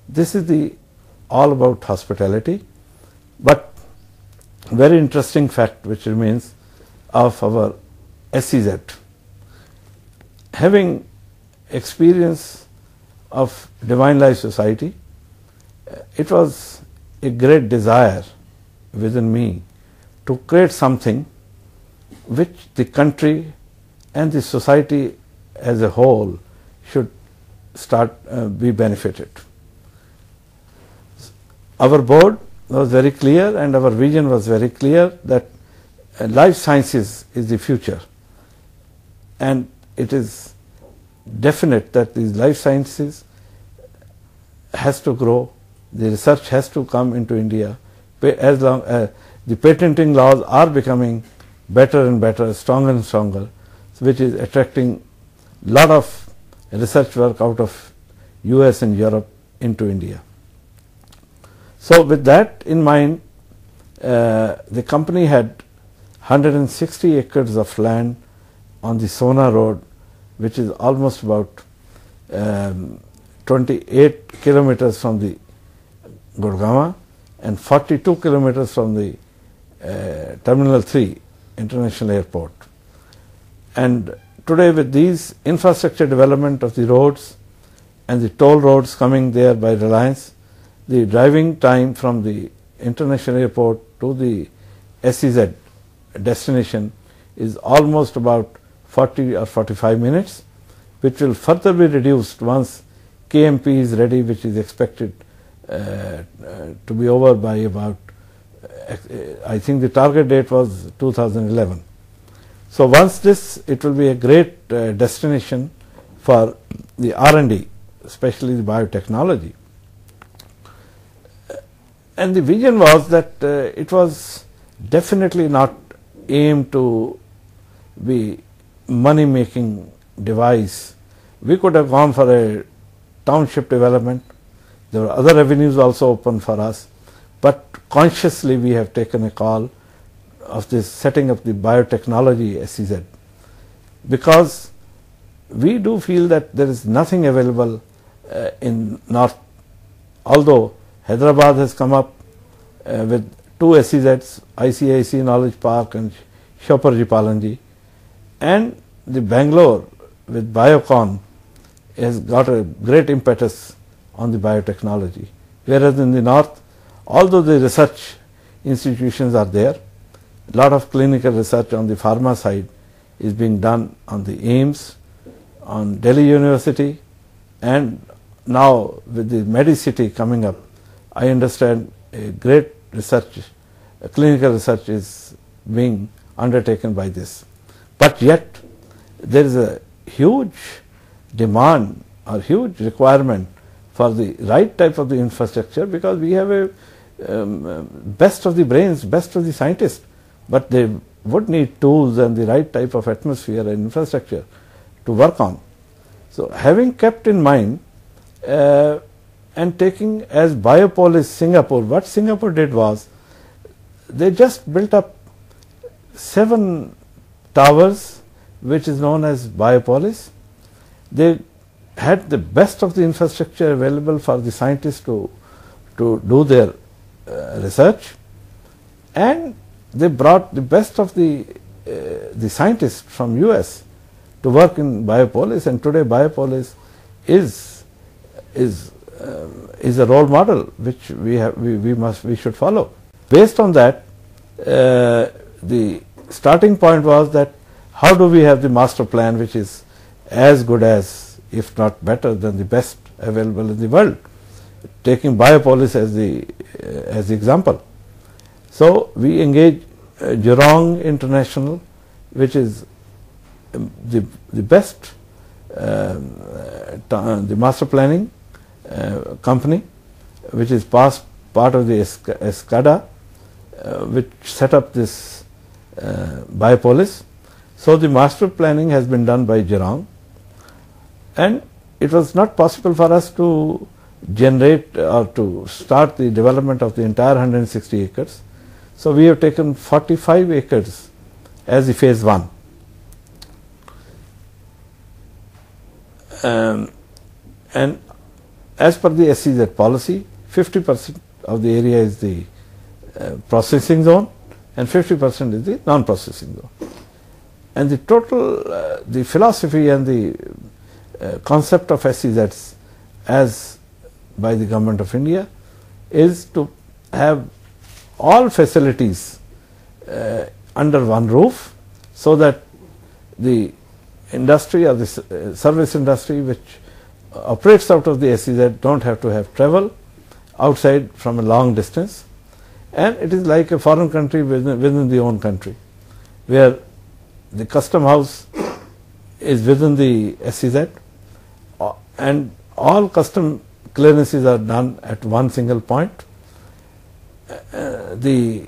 This is the all about hospitality, but very interesting fact which remains of our SEZ. Having experience of Divine Life Society, it was a great desire within me to create something which the country and the society as a whole should be benefited. Our board was very clear and our vision was very clear that life sciences is the future, and it is definite that these life sciences has to grow, the research has to come into India as long as the patenting laws are becoming better and better, stronger and stronger, which is attracting a lot of research work out of US and Europe into India. So with that in mind, the company had 160 acres of land on the Sona Road, which is almost about 28 kilometers from the Gurgaon and 42 kilometers from the Terminal 3 International Airport. And today, with these infrastructure development of the roads and the toll roads coming there by Reliance, the driving time from the International Airport to the SEZ destination is almost about 40 or 45 minutes, which will further be reduced once KMP is ready, which is expected to be over by about, I think the target date was 2011. So once this, it will be a great destination for the R&D, especially the biotechnology. And the vision was that it was definitely not aimed to be money-making device. We could have gone for a township development. There were other avenues also open for us, but consciously we have taken a call of this setting up the biotechnology SEZ, because we do feel that there is nothing available in North, although Hyderabad has come up with 2 SEZs, ICIC Knowledge Park and Shoparji Palanji, and the Bangalore with Biocon has got a great impetus on the biotechnology, whereas in the north, although the research institutions are there, a lot of clinical research on the pharma side is being done on the AIIMS, on Delhi University, and now with the Medicity coming up, I understand a great research, clinical research is being undertaken by this. But yet there is a huge demand or huge requirement for the right type of the infrastructure, because we have a best of the brains, best of the scientists, but they would need tools and the right type of atmosphere and infrastructure to work on. So having kept in mind and taking as Biopolis Singapore, what Singapore did was they just built up 7 towers, which is known as Biopolis. They had the best of the infrastructure available for the scientists to do their research, and they brought the best of the scientists from US to work in Biopolis, and today Biopolis is a role model which we should follow. Based on that, the starting point was that how do we have the master plan which is as good as, if not better than, the best available in the world, taking Biopolis as the example. So we engage Jurong International, which is the best the master planning company, which is part of the ESCADA, which set up this Biopolis. So the master planning has been done by Jurong, and it was not possible for us to generate or to start the development of the entire 160 acres. So we have taken 45 acres as the phase 1. And as per the SEZ policy, 50% of the area is the processing zone and 50% is the non-processing zone. And the total, the philosophy and the concept of SEZs as by the Government of India is to have all facilities under one roof, so that the industry or the service industry which operates out of the SEZ don't have to have travel outside from a long distance, and it is like a foreign country within the own country, where the custom house is within the SEZ and all custom clearances are done at one single point. The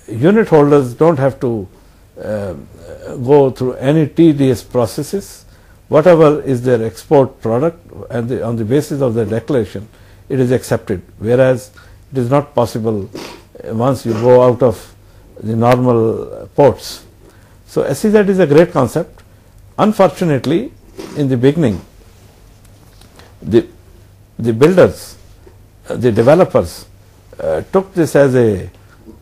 unit holders don't have to go through any tedious processes. Whatever is their export product, and on the basis of the declaration, it is accepted, whereas it is not possible once you go out of the normal ports. So SEZ is a great concept. Unfortunately, in the beginning, the builders, the developers took this as a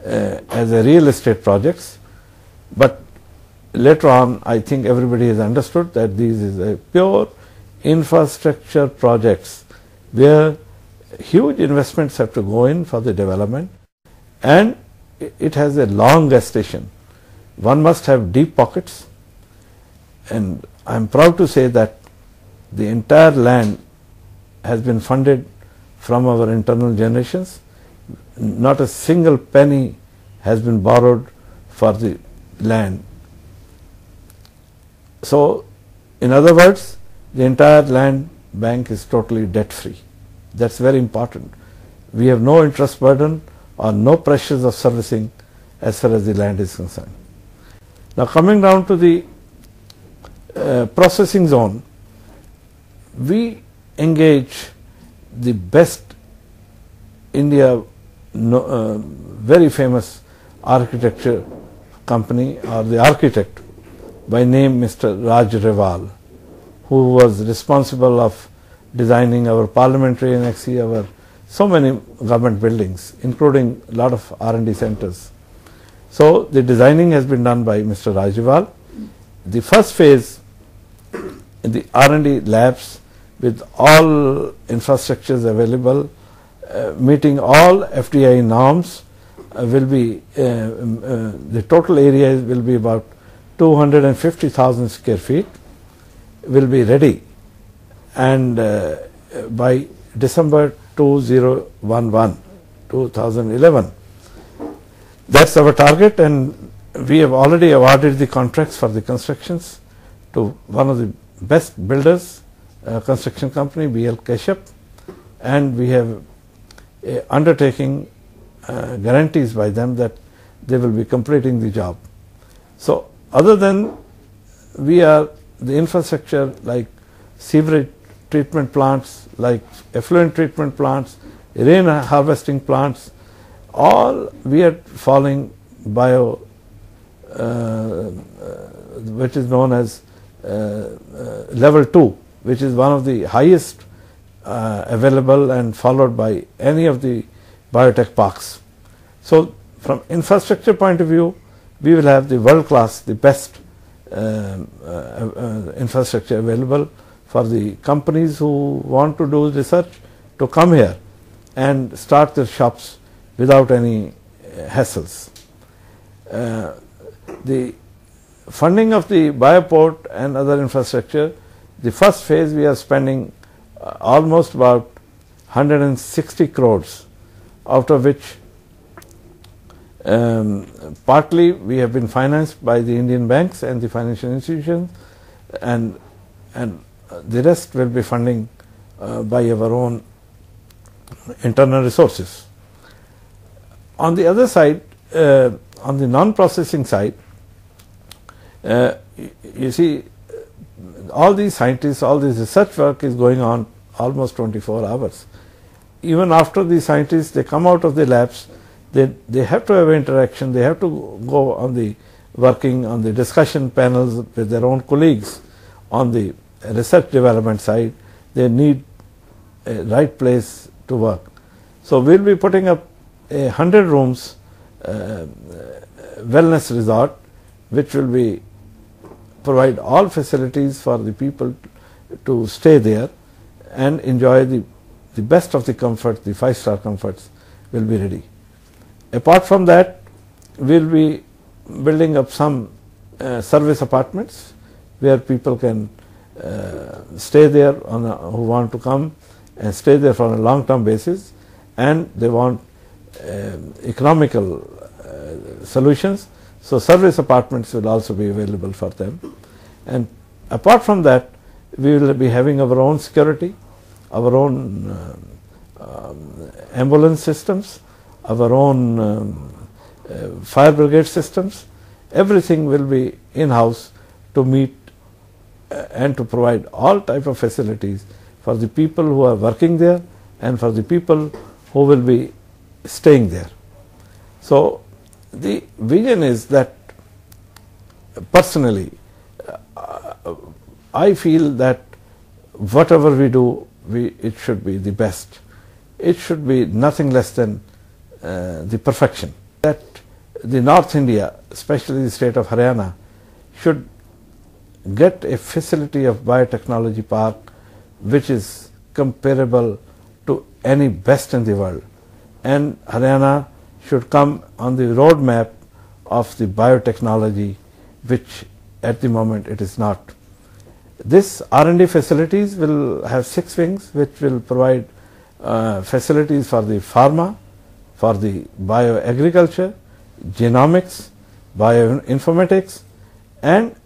real estate projects, but later on I think everybody has understood that this is a pure infrastructure projects where huge investments have to go in for the development, and it has a long gestation. One must have deep pockets, and I am proud to say that the entire land has been funded from our internal generations. Not a single penny has been borrowed for the land. So, in other words, the entire land bank is totally debt free. That's very important. We have no interest burden or no pressures of servicing as far as the land is concerned. Now, coming down to the processing zone, we engage the best India very famous architecture company, or the architect by name Mr. Raj Reval, who was responsible of designing our parliamentary annexes, our so many government buildings, including a lot of R&D centers. So the designing has been done by Mr. Raj Reval. The first phase in the R&D labs with all infrastructures available, meeting all FDI norms, will be the total area will be about 250,000 square feet, will be ready, and by December 2011. That's our target, and we have already awarded the contracts for the constructions to one of the best builders, construction company, BL Keshup, and we have undertaking guarantees by them that they will be completing the job. So, other than we are the infrastructure like sewerage treatment plants, like effluent treatment plants, rain harvesting plants, all we are following bio, which is known as level 2, which is one of the highest available and followed by any of the biotech parks. So, from infrastructure point of view, we will have the world class, the best infrastructure available for the companies who want to do research to come here and start their shops without any hassles. The funding of the bioport and other infrastructure, the first phase we are spending almost about 160 crores, out of which partly we have been financed by the Indian banks and the financial institutions, and the rest will be funding by our own internal resources. On the other side, on the non-processing side, you see all these scientists, all this research work is going on almost 24 hours. Even after the scientists, they come out of the labs, they have to have interaction, they have to go on the working on the discussion panels with their own colleagues on the research development side. They need a right place to work. So we'll be putting up a 100 rooms wellness resort, which will be provide all facilities for the people to stay there and enjoy the best of the comfort. The 5-star comforts will be ready. Apart from that, we'll be building up some service apartments where people can stay there who want to come and stay there for a long-term basis, and they want economical solutions. So service apartments will also be available for them. And apart from that, we will be having our own security, our own ambulance systems, our own fire brigade systems. Everything will be in-house to meet and to provide all type of facilities for the people who are working there and for the people who will be staying there. So the vision is that, personally, I feel that whatever we do, it should be the best. It should be nothing less than the perfection. That the North India, especially the state of Haryana, should get a facility of biotechnology park which is comparable to any best in the world. And Haryana should come on the roadmap of the biotechnology, which at the moment it is not. This R&D facilities will have 6 wings, which will provide facilities for the pharma, for the bioagriculture, genomics, bioinformatics, and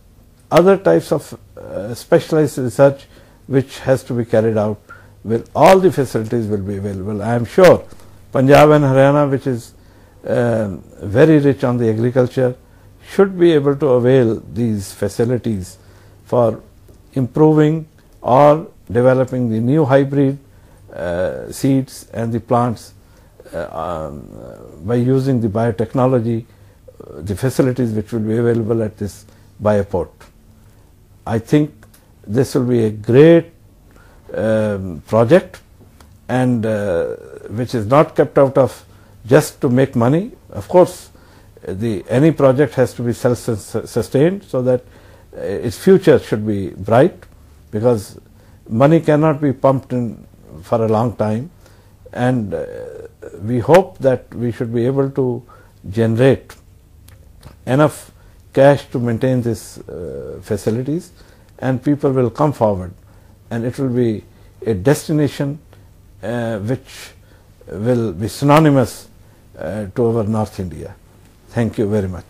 other types of specialized research which has to be carried out. With all the facilities will be available. I am sure Punjab and Haryana, which is very rich on the agriculture, should be able to avail these facilities for improving or developing the new hybrid seeds and the plants by using the biotechnology, the facilities which will be available at this bioport. I think this will be a great project, and which is not kept out of just to make money. Of course, any project has to be self-sustained, so that its future should be bright, because money cannot be pumped in for a long time, and we hope that we should be able to generate enough cash to maintain these facilities, and people will come forward, and it will be a destination which will be synonymous to our North India. Thank you very much.